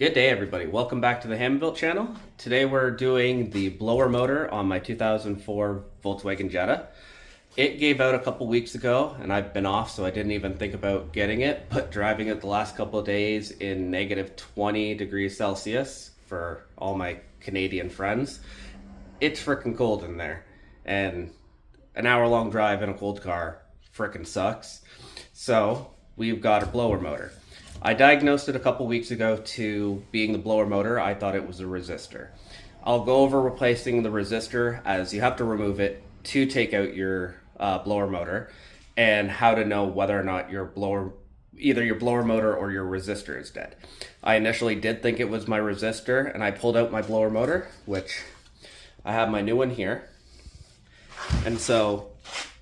Good day, everybody. Welcome back to the Hambuilt channel. Today we're doing the blower motor on my 2004 Volkswagen Jetta. It gave out a couple weeks ago and I've been off, so I didn't even think about getting it, but driving it the last couple of days in negative 20 degrees Celsius for all my Canadian friends, it's freaking cold in there. And an hour-long drive in a cold car freaking sucks. So we've got a blower motor. I diagnosed it a couple weeks ago to being the blower motor. I thought it was a resistor. I'll go over replacing the resistor, as you have to remove it to take out your blower motor, and how to know whether or not either your blower motor or your resistor is dead. I initially did think it was my resistor, and I pulled out my blower motor, which I have my new one here. And so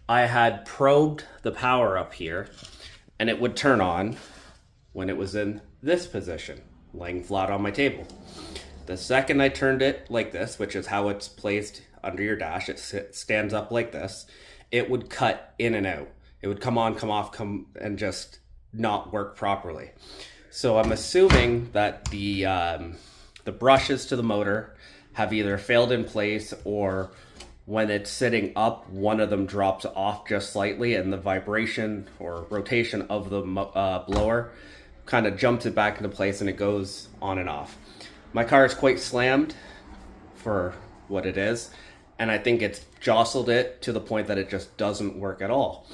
I had probed the power up here, and it would turn on when it was in this position, laying flat on my table. The second I turned it like this, which is how it's placed under your dash, it stands up like this, it would cut in and out. It would come on, come off, and just not work properly. So I'm assuming that the brushes to the motor have either failed in place, or when it's sitting up, one of them drops off just slightly, and the vibration or rotation of the blower kind of jumps it back into place and it goes on and off. My car is quite slammed for what it is, and I think it's jostled it to the point that it just doesn't work at all.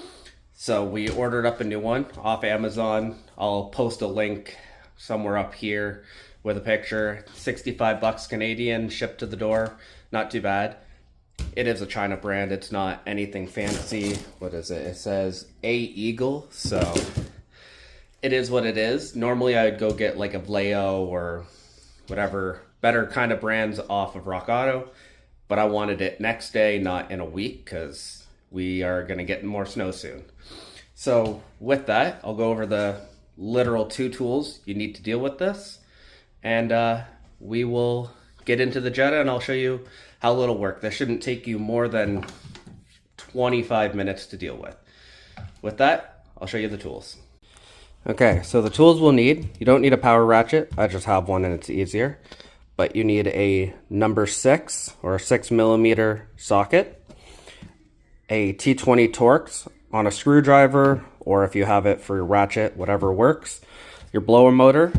So we ordered up a new one off Amazon. I'll post a link somewhere up here with a picture. 65 bucks Canadian, shipped to the door. Not too bad. It is a China brand. It's not anything fancy. What is it? It says A Eagle, so it is what it is. Normally I would go get like a Vallejo or whatever better kind of brands off of Rock Auto, but I wanted it next day, not in a week, because we are going to get more snow soon. So with that, I'll go over the literal 2 tools you need to deal with this, and we will get into the Jetta, and I'll show you how it'll work. This shouldn't take you more than 25 minutes to deal with. With that, I'll show you the tools. Okay, so the tools we'll need: you don't need a power ratchet, I just have one and it's easier, but you need a number 6 or a 6mm socket, a T20 Torx on a screwdriver, or if you have it for your ratchet, whatever works, your blower motor,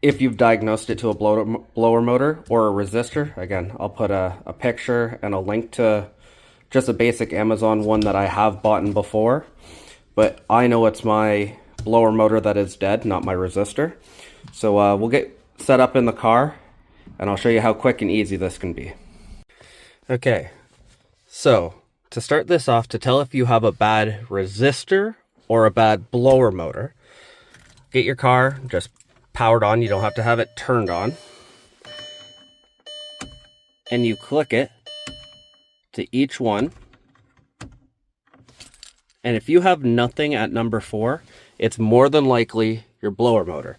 if you've diagnosed it to a blower motor, or a resistor. Again, I'll put a picture and a link to just a basic Amazon one that I have bought in before, but I know it's my blower motor that is dead, not my resistor. So we'll get set up in the car and I'll show you how quick and easy this can be. Okay, so to start this off, to tell if you have a bad resistor or a bad blower motor, get your car just powered on. You don't have to have it turned on, and you click it to each one. And if you have nothing at number 4, it's more than likely your blower motor.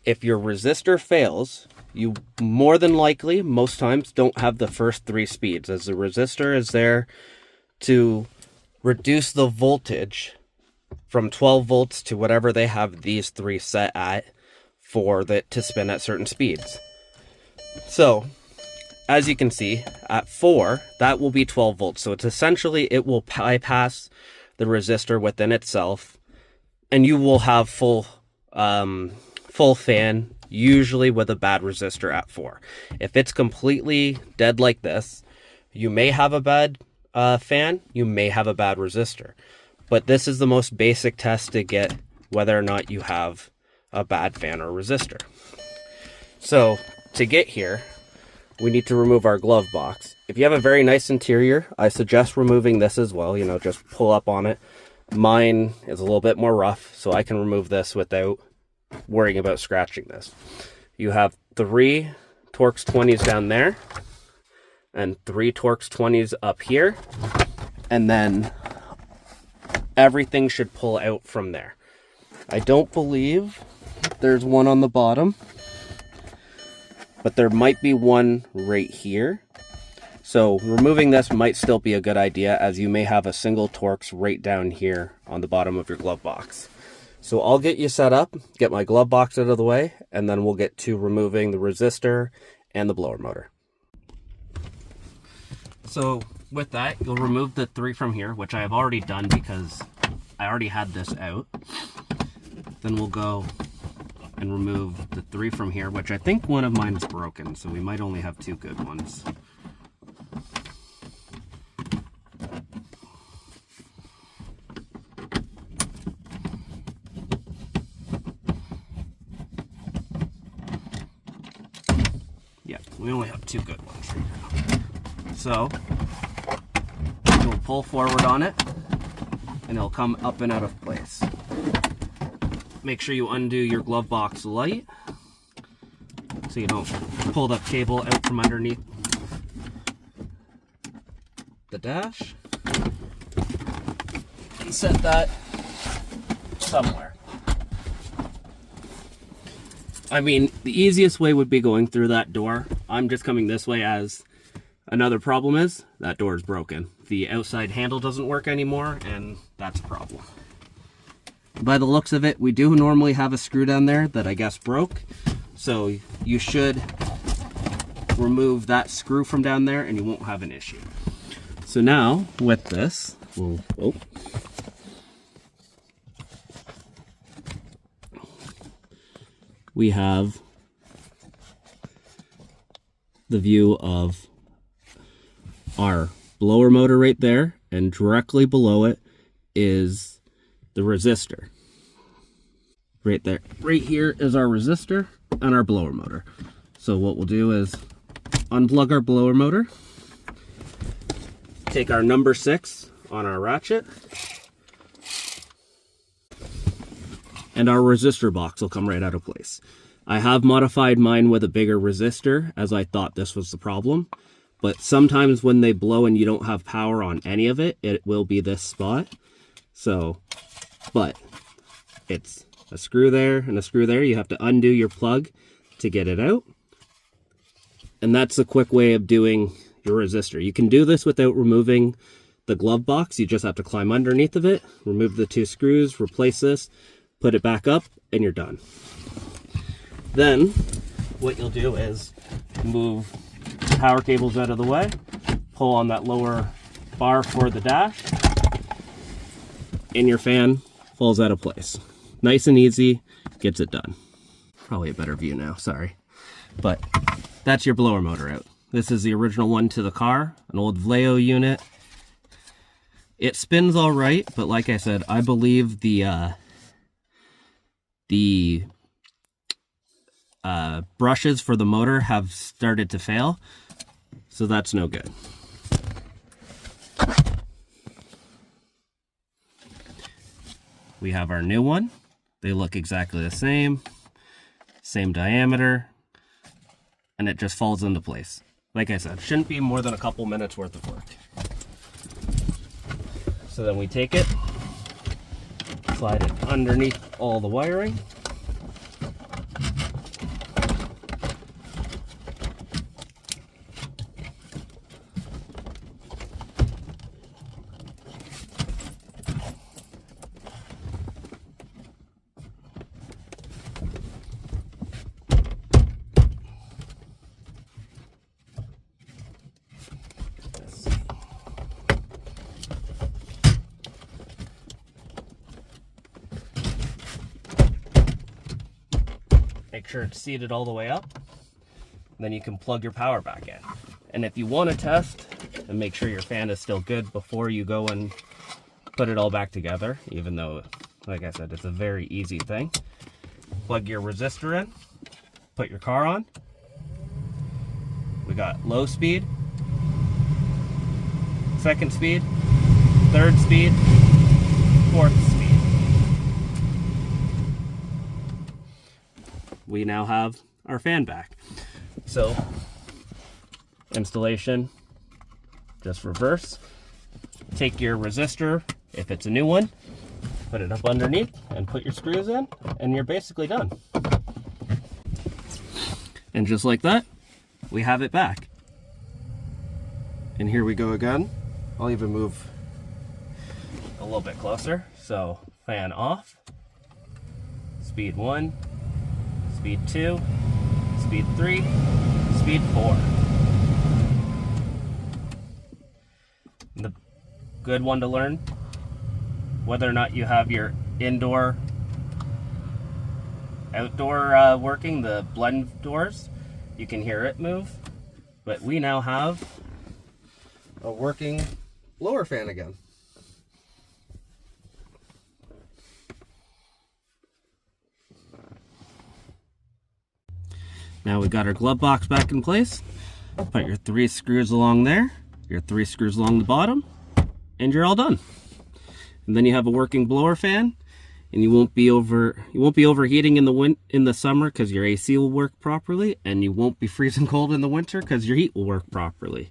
If your resistor fails, you more than likely, most times, don't have the first 3 speeds, as the resistor is there to reduce the voltage from 12 volts to whatever they have these 3 set at for that to spin at certain speeds. So, as you can see, at 4, that will be 12 volts. So it's essentially, it will bypass the resistor within itself, and you will have full fan, usually with a bad resistor at 4. If it's completely dead like this, you may have a bad fan, you may have a bad resistor. But this is the most basic test to get whether or not you have a bad fan or resistor. So to get here, we need to remove our glove box. If you have a very nice interior, I suggest removing this as well. You know, just pull up on it. Mine is a little bit more rough, so I can remove this without worrying about scratching this. You have 3 Torx 20s down there, and 3 Torx 20s up here, and then everything should pull out from there. I don't believe there's one on the bottom, but there might be one right here. So removing this might still be a good idea, as you may have a single Torx right down here on the bottom of your glove box. So I'll get you set up, get my glove box out of the way, and then we'll get to removing the resistor and the blower motor. So with that, you'll remove the 3 from here, which I have already done because I already had this out. Then we'll go and remove the 3 from here, which I think one of mine is broken, so we might only have 2 good ones. Yeah, we only have 2 good ones right now. So you'll pull forward on it and it'll come up and out of place. Make sure you undo your glove box light so you don't pull the cable out from underneath the dash, and set that somewhere. I mean, the easiest way would be going through that door. I'm just coming this way, as another problem is that door is broken. The outside handle doesn't work anymore, and that's a problem. By the looks of it, we do normally have a screw down there that I guess broke. So you should remove that screw from down there and you won't have an issue. So now with this, we have the view of our blower motor right there, and directly below it is the resistor. Right there. Right here is our resistor and our blower motor. So what we'll do is unplug our blower motor, take our number 6 on our ratchet, and our resistor box will come right out of place. I have modified mine with a bigger resistor, as I thought this was the problem. But sometimes when they blow and you don't have power on any of it, it will be this spot. So, but it's a screw there and a screw there. You have to undo your plug to get it out. And that's a quick way of doing your resistor. You can do this without removing the glove box. You just have to climb underneath of it, remove the 2 screws, replace this, put it back up, and you're done. Then what you'll do is move the power cables out of the way, pull on that lower bar for the dash, and your fan falls out of place. Nice and easy, gets it done. Probably a better view now, sorry. But that's your blower motor out. This is the original one to the car, an old Vallejo unit. It spins all right, but like I said, I believe the brushes for the motor have started to fail, so that's no good. We have our new one. They look exactly the same diameter, and it just falls into place. Like I said, shouldn't be more than a couple minutes worth of work. So then we take it, slide it underneath all the wiring, make sure it's seated all the way up, then you can plug your power back in. And if you want to test and make sure your fan is still good before you go and put it all back together, even though, like I said, it's a very easy thing, plug your resistor in, put your car on. We got low speed, second speed, third speed, fourth speed. We now have our fan back. So, installation, just reverse. Take your resistor, if it's a new one, put it up underneath and put your screws in, and you're basically done. And just like that, we have it back. And here we go again. I'll even move a little bit closer. So, fan off. speed 1, speed 2, speed 3, speed 4. The good one to learn, whether or not you have your indoor, outdoor working, the blend doors, you can hear it move. But we now have a working blower fan again. Now we've got our glove box back in place. Put your 3 screws along there, your 3 screws along the bottom, and you're all done. And then you have a working blower fan, and you won't be overheating in the summer because your AC will work properly, and you won't be freezing cold in the winter because your heat will work properly.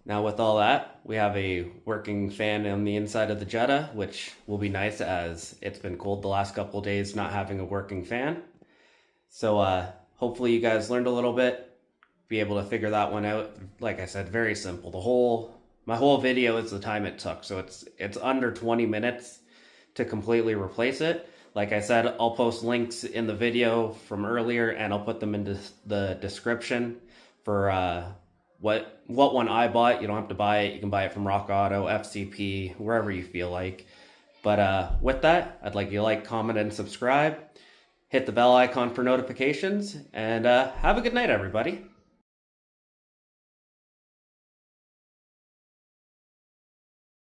Now with all that, we have a working fan on the inside of the Jetta, which will be nice as it's been cold the last couple of days not having a working fan. So hopefully you guys learned a little bit, be able to figure that one out. Like I said, very simple. My whole video is the time it took, so it's under 20 minutes to completely replace it. Like I said, I'll post links in the video from earlier, and I'll put them into the description for what one I bought. You don't have to buy it. You can buy it from Rock Auto, FCP, wherever you feel like. But with that, I'd like you to like, comment, and subscribe. Hit the bell icon for notifications, and have a good night, everybody.